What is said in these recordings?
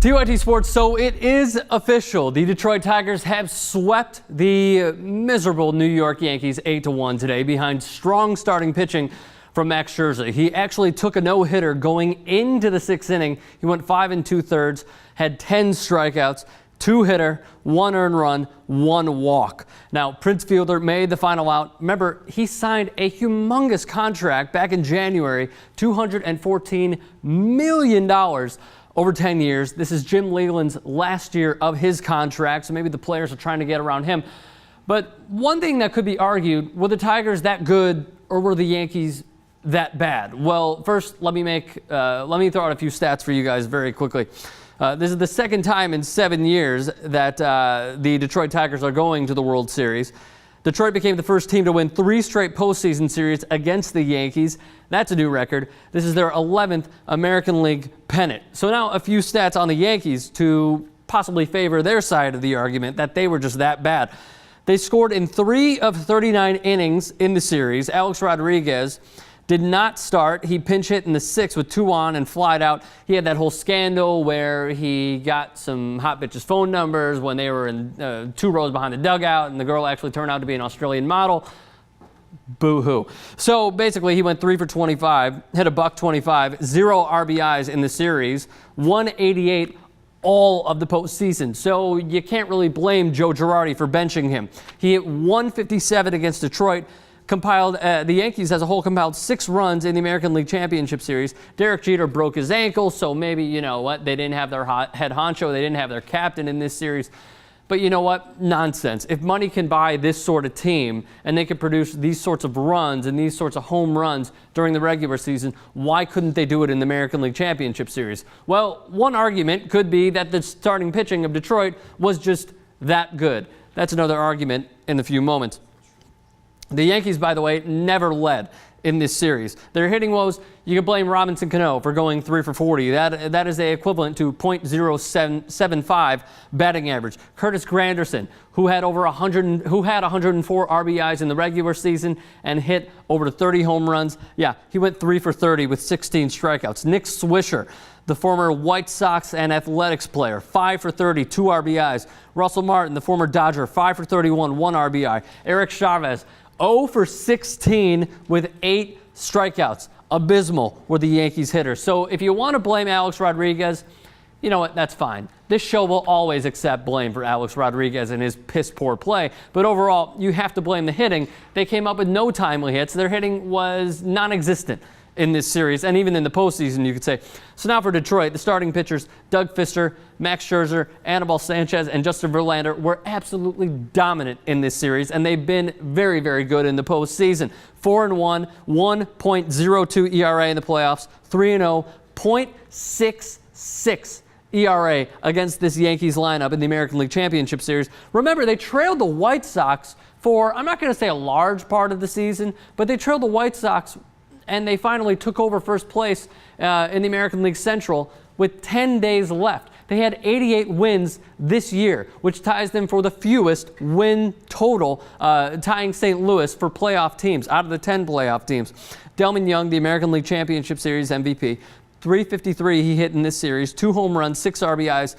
TYT Sports, so it is official. The Detroit Tigers have swept the miserable New York Yankees 8-1 today behind strong starting pitching from Max Scherzer. He actually took a no-hitter going into the sixth inning. He went 5 2/3, had 10 strikeouts, 2-hitter, 1 earned run, 1 walk. Now, Prince Fielder made the final out. Remember, he signed a humongous contract back in January, $214 million. Over 10 years. This is Jim Leyland's last year of his contract, so maybe the players are trying to get around him. But one thing that could be argued, were the Tigers that good or were the Yankees that bad? Well, first, let me throw out a few stats for you guys very quickly. This is the second time in 7 years that the Detroit Tigers are going to the World Series. Detroit became the first team to win 3 straight postseason series against the Yankees. That's a new record. This is their 11th American League pennant. So now a few stats on the Yankees to possibly favor their side of the argument that they were just that bad. They scored in 3 of 39 innings in the series. Alex Rodriguez did not start. He pinch hit in the 6th with 2 on and flied out. He had that whole scandal where he got some hot bitches' phone numbers when they were in 2 rows behind the dugout, and the girl actually turned out to be an Australian model. Boo-hoo. So basically, he went 3 for 25, hit a $125, 0 RBIs in the series, 188 all of the postseason. So you can't really blame Joe Girardi for benching him. He hit 157 against Detroit. The Yankees as a whole compiled 6 runs in the American League Championship Series. Derek Jeter broke his ankle, so maybe, you know what, they didn't have their head honcho, they didn't have their captain in this series. But you know what? Nonsense. If money can buy this sort of team and they can produce these sorts of runs and these sorts of home runs during the regular season, why couldn't they do it in the American League Championship Series? Well, one argument could be that the starting pitching of Detroit was just that good. That's another argument in a few moments. The Yankees, by the way, never led in this series. Their hitting woes, you can blame Robinson Cano for going 3 for 40. That is equivalent to .075 batting average. Curtis Granderson, who had 104 RBIs in the regular season and hit over 30 home runs. Yeah, he went 3 for 30 with 16 strikeouts. Nick Swisher, the former White Sox and Athletics player, 5 for 30, 2 RBIs. Russell Martin, the former Dodger, 5 for 31, 1 RBI. Eric Chavez, 0 for 16 with 8 strikeouts. Abysmal were the Yankees hitters. So if you want to blame Alex Rodriguez, you know what, that's fine. This show will always accept blame for Alex Rodriguez and his piss-poor play. But overall, you have to blame the hitting. They came up with no timely hits. Their hitting was non-existent in this series, and even in the postseason, you could say. So now for Detroit, the starting pitchers, Doug Fister, Max Scherzer, Anibal Sanchez, and Justin Verlander were absolutely dominant in this series, and they've been very, very good in the postseason. 4-1, 1.02 ERA in the playoffs, 3-0, .66 ERA against this Yankees lineup in the American League Championship Series. Remember, they trailed the White Sox for, I'm not going to say a large part of the season, but they trailed the White Sox and they finally took over first place in the American League Central with 10 days left. They had 88 wins this year, which ties them for the fewest win total, tying St. Louis for playoff teams out of the 10 playoff teams. Delman Young, the American League Championship Series MVP, 353 he hit in this series, 2 home runs, 6 RBIs.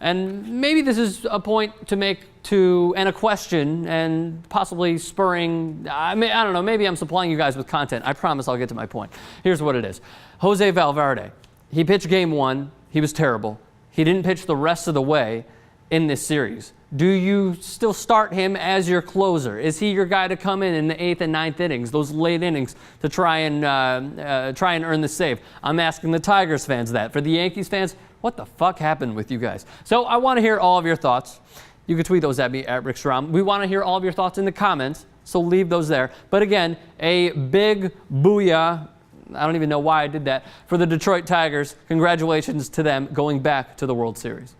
And maybe this is a point to make and a question and possibly spurring, I don't know, maybe I'm supplying you guys with content. I promise I'll get to my point. Here's what it is. Jose Valverde, he pitched game 1. He was terrible. He didn't pitch the rest of the way in this series. Do you still start him as your closer? Is he your guy to come in the 8th and 9th innings, those late innings, to try and earn the save? I'm asking the Tigers fans that. For the Yankees fans, what the fuck happened with you guys? So I want to hear all of your thoughts. You can tweet those at me, at Rick Strom. We want to hear all of your thoughts in the comments, so leave those there. But again, a big booyah, I don't even know why I did that, for the Detroit Tigers. Congratulations to them going back to the World Series.